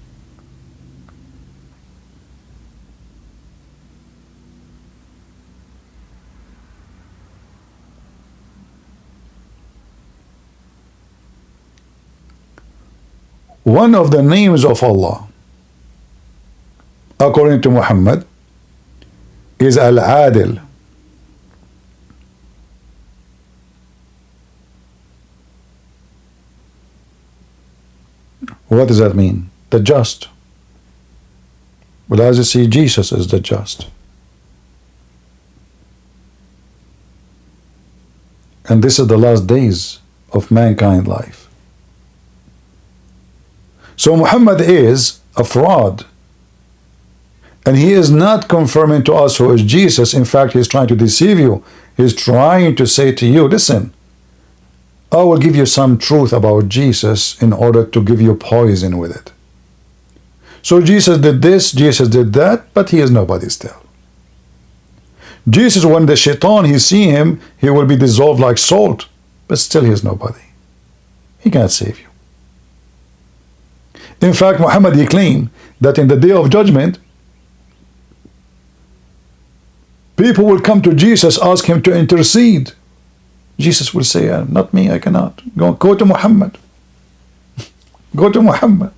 One of the names of Allah, according to Muhammad, is Al-Adil. What does that mean? The just. Well, as you see, Jesus is the just. And this is the last days of mankind life. So Muhammad is a fraud. And he is not confirming to us who is Jesus. In fact, he is trying to deceive you. He is trying to say to you, listen, I will give you some truth about Jesus in order to give you poison with it. So Jesus did this, Jesus did that, but he is nobody still. Jesus, when the shaitan, he see him, he will be dissolved like salt, but still he is nobody. He cannot save you. In fact, Muhammad, he claimed that in the day of judgment, people will come to Jesus, ask him to intercede. Jesus will say, not me, I cannot. Go to Muhammad. Go to Muhammad.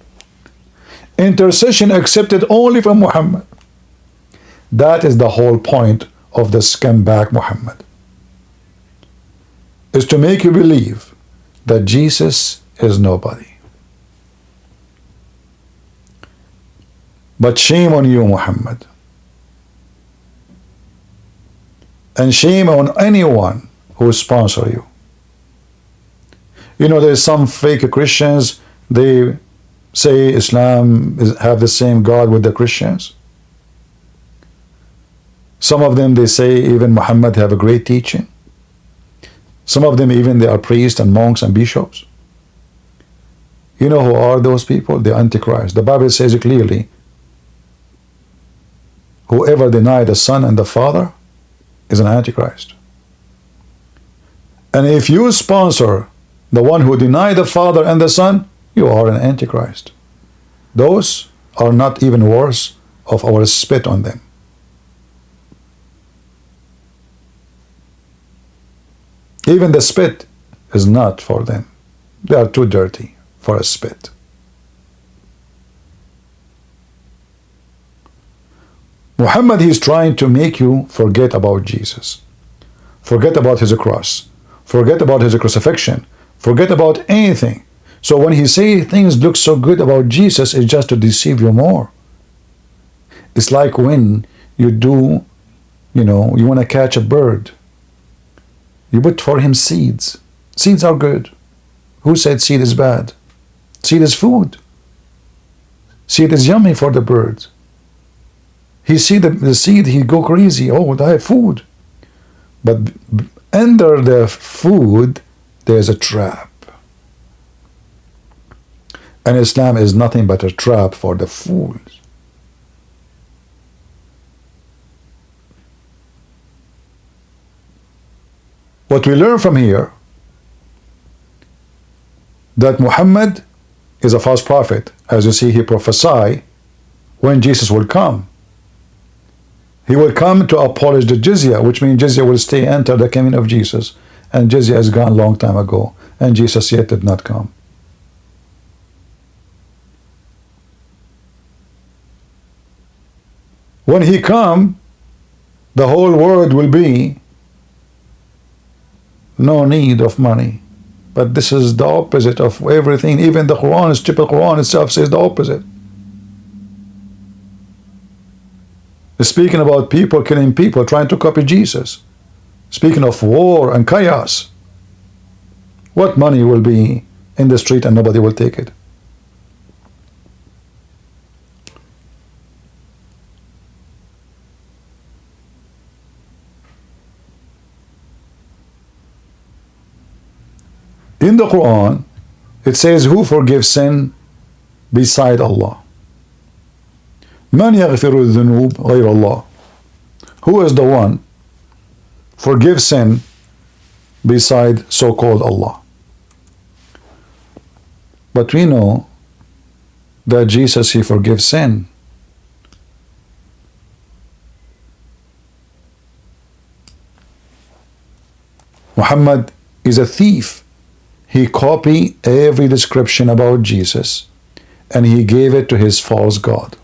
Intercession accepted only from Muhammad. That is the whole point of the scumbag Muhammad, is to make you believe that Jesus is nobody. But shame on you, Muhammad. And shame on anyone who sponsor you. You know, there's some fake Christians, they say Islam have the same God with the Christians. Some of them, they say even Muhammad have a great teaching. Some of them even they are priests and monks and bishops. You know who are those people? The Antichrist. The Bible says it clearly. Whoever denies the Son and the Father is an Antichrist. And if you sponsor the one who denied the Father and the Son, you are an Antichrist. Those are not even worse of our spit on them. Even the spit is not for them. They are too dirty for a spit. Muhammad, he is trying to make you forget about Jesus. Forget about his cross. Forget about his crucifixion. Forget about anything. So when he say things look so good about Jesus, it's just to deceive you more. It's like when you do, you want to catch a bird. You put for him seeds. Seeds are good. Who said seed is bad? Seed is food. Seed is yummy for the bird. He see the seed, he go crazy. Oh, I have food. But under the food, there's a trap. And Islam is nothing but a trap for the fools. What we learn from here, that Muhammad is a false prophet. As you see, he prophesied when Jesus will come. He will come to abolish the jizya, which means jizya will stay until the coming of Jesus. And jizya is gone long time ago. And Jesus yet did not come. When he come, the whole world will be no need of money. But this is the opposite of everything. Even the Quran, stupid Quran itself says the opposite. Speaking about people killing people, trying to copy Jesus. Speaking of war and chaos. What money will be in the street and nobody will take it? In the Quran, it says, who forgives sin beside Allah? Man yaghfiru dhunub ghayr Allah. Who is the one forgives sin beside so-called Allah? But we know that Jesus, he forgives sin. Muhammad is a thief. He copied every description about Jesus and he gave it to his false god.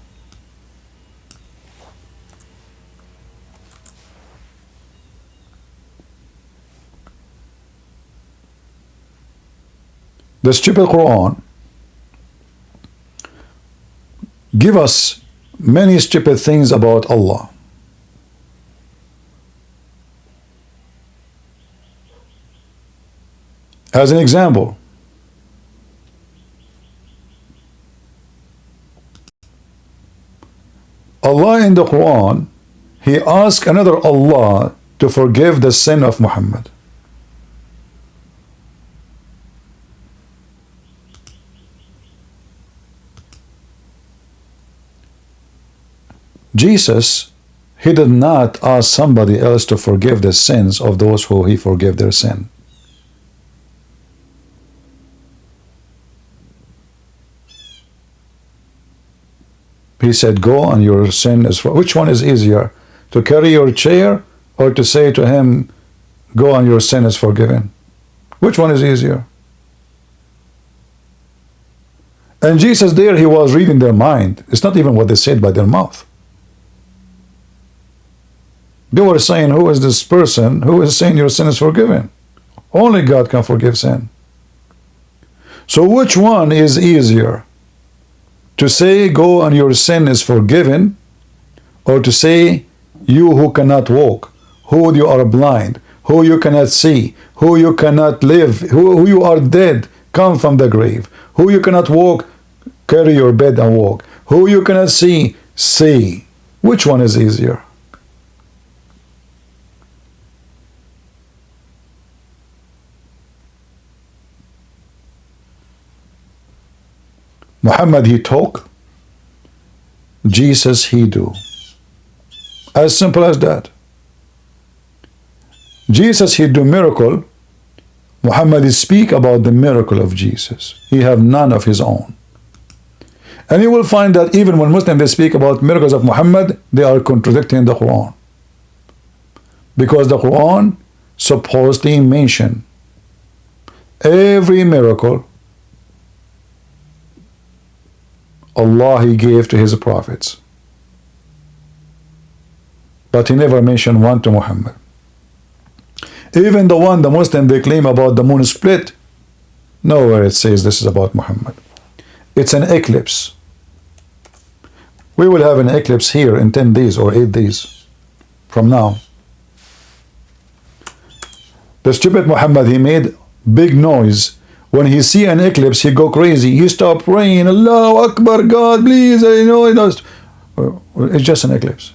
The stupid Quran give us many stupid things about Allah. As an example, Allah in the Quran, he asked another Allah to forgive the sin of Muhammad. Jesus, he did not ask somebody else to forgive the sins of those who he forgave their sin. He said, go and your sin is for. Which one is easier? To carry your chair or to say to him, go and your sin is forgiven? Which one is easier? And Jesus there, he was reading their mind. It's not even what they said by their mouth. They were saying, who is this person who is saying your sin is forgiven? Only God can forgive sin. So which one is easier? To say, go and your sin is forgiven, or to say, you who cannot walk, who you are blind, who you cannot see, who you cannot live, who you are dead, come from the grave, who you cannot walk, carry your bed and walk, who you cannot see, see. Which one is easier? Muhammad, he talk. Jesus, he do. As simple as that. Jesus, he do miracle. Muhammad, he speak about the miracle of Jesus. He have none of his own. And you will find that even when Muslims, they speak about miracles of Muhammad, they are contradicting the Quran. Because the Quran supposedly mention every miracle Allah he gave to his prophets. But he never mentioned one to Muhammad. Even the one the Muslim they claim about the moon split, nowhere it says this is about Muhammad. It's an eclipse. We will have an eclipse here in 10 days or 8 days from now. The stupid Muhammad, he made big noise. When he see an eclipse, he go crazy. He stop praying, Allahu Akbar, God, please, you know, it's just an eclipse.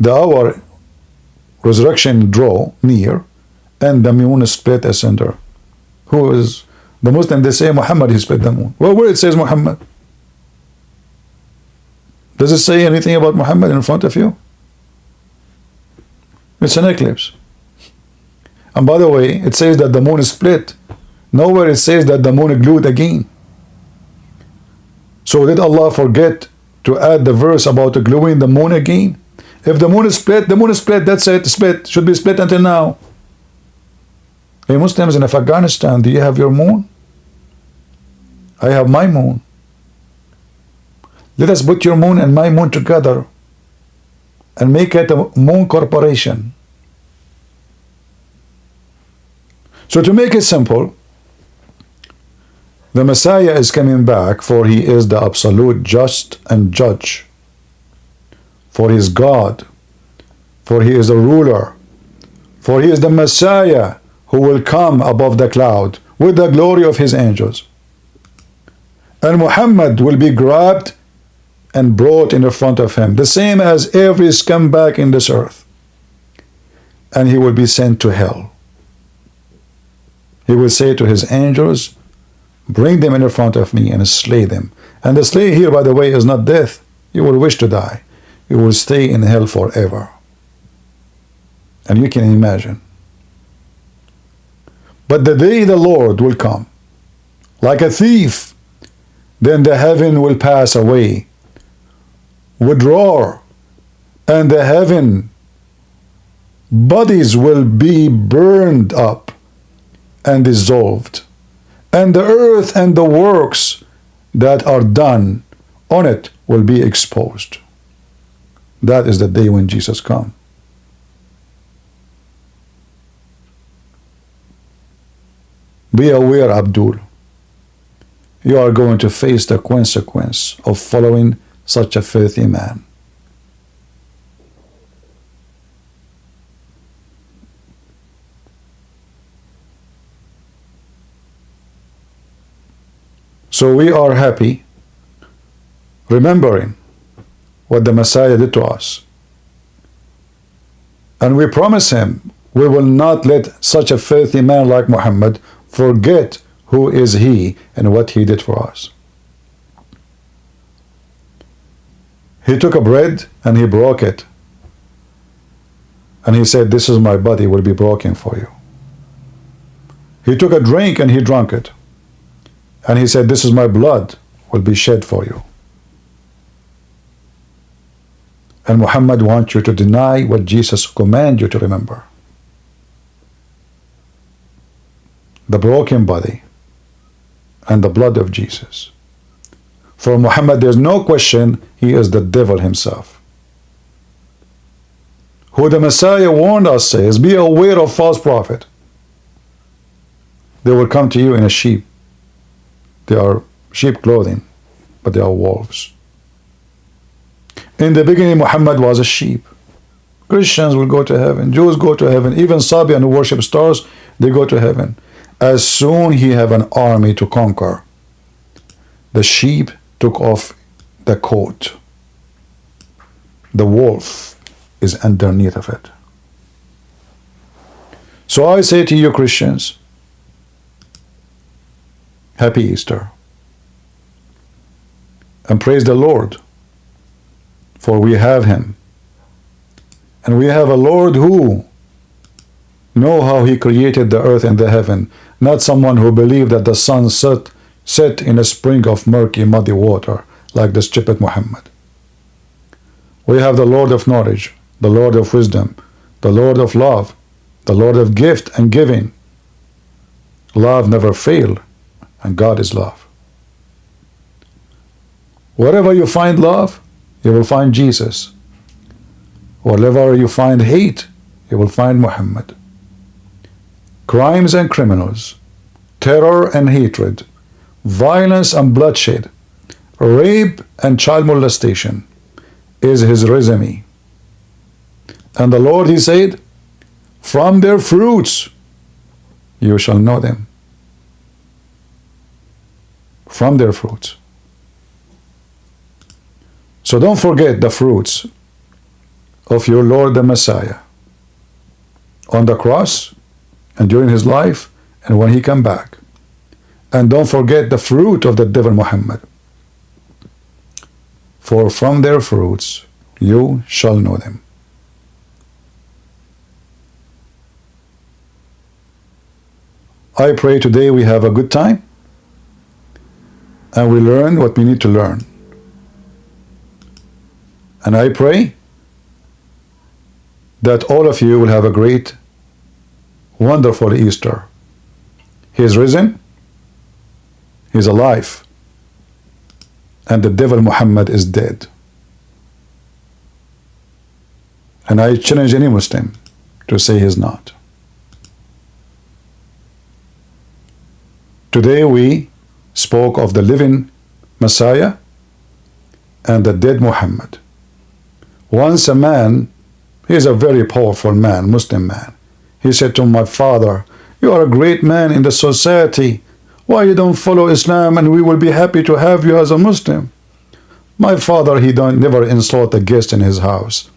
The hour resurrection draw near, and the moon split asunder. Who is the Muslim? They say Muhammad, he split the moon. Well, where it says Muhammad? Does it say anything about Muhammad in front of you? It's an eclipse. And by the way, it says that the moon is split. Nowhere it says that the moon glued again. So did Allah forget to add the verse about gluing the moon again? If the moon is split, the moon is split. That's it. Split. Should be split until now. Hey Muslims in Afghanistan, do you have your moon? I have my moon. Let us put your moon and my moon together and make it a moon corporation. So to make it simple, the Messiah is coming back, for he is the absolute just and judge. For he is God. For he is a ruler. For he is the Messiah who will come above the cloud with the glory of his angels. And Muhammad will be grabbed and brought in the front of him, the same as every scumbag in this earth. And he will be sent to hell. He will say to his angels, bring them in the front of me and slay them. And the slay here, by the way, is not death. You will wish to die. You will stay in hell forever. And you can imagine. But the day the Lord will come, like a thief, then the heaven will pass away, would roar, and the heaven bodies will be burned up and dissolved, and the earth and the works that are done on it will be exposed. That is the day when Jesus comes. Be aware, Abdul. You are going to face the consequence of following such a filthy man. So we are happy remembering what the Messiah did to us. And we promise him we will not let such a filthy man like Muhammad forget who is he and what he did for us. He took a bread and he broke it. And he said, this is my body, will be broken for you. He took a drink and he drank it. And he said, this is my blood, will be shed for you. And Muhammad wants you to deny what Jesus commands you to remember. The broken body and the blood of Jesus. For Muhammad, there's no question, he is the devil himself. Who the Messiah warned us says, be aware of false prophet. They will come to you in a sheep. They are sheep clothing, but they are wolves. In the beginning, Muhammad was a sheep. Christians will go to heaven. Jews go to heaven. Even Sabian who worship stars, they go to heaven. As soon he have an army to conquer, the sheep took off the coat. The wolf is underneath of it. So I say to you Christians, Happy Easter. And praise the Lord, for we have him. And we have a Lord who know how he created the earth and the heaven, not someone who believed that the sun set in a spring of murky, muddy water, like the stupid Muhammad. We have the Lord of knowledge, the Lord of wisdom, the Lord of love, the Lord of gift and giving. Love never fails, and God is love. Wherever you find love, you will find Jesus. Wherever you find hate, you will find Muhammad. Crimes and criminals, terror and hatred, violence and bloodshed, rape and child molestation is his resume. And the Lord, he said, from their fruits you shall know them. From their fruits. So don't forget the fruits of your Lord the Messiah on the cross and during his life and when he come back. And don't forget the fruit of the devil Muhammad. For from their fruits you shall know them. I pray today we have a good time and we learn what we need to learn. And I pray that all of you will have a great, wonderful Easter. He is risen, he is alive, and the devil Muhammad is dead. And I challenge any Muslim to say he is not. Today we spoke of the living Messiah and the dead Muhammad. Once a man, he is a very powerful man, Muslim man. He said to my father, you are a great man in the society. Why you don't follow Islam and we will be happy to have you as a Muslim? My father, he never insult a guest in his house.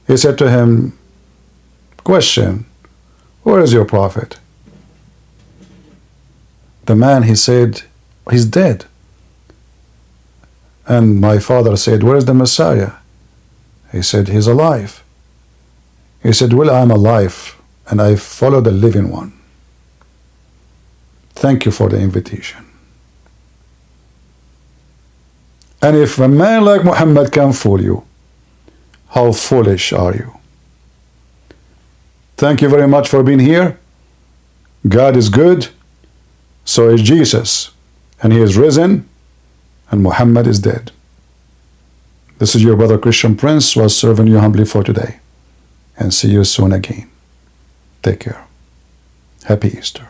He said to him, question, where is your prophet? The man, he said, he's dead. And my father said, where is the Messiah? He said, he's alive. He said, well, I'm alive and I follow the living one. Thank you for the invitation. And if a man like Muhammad can fool you, how foolish are you? Thank you very much for being here. God is good. So is Jesus. And he is risen. And Muhammad is dead. This is your brother Christian Prince, was serving you humbly for today. And see you soon again. Take care. Happy Easter.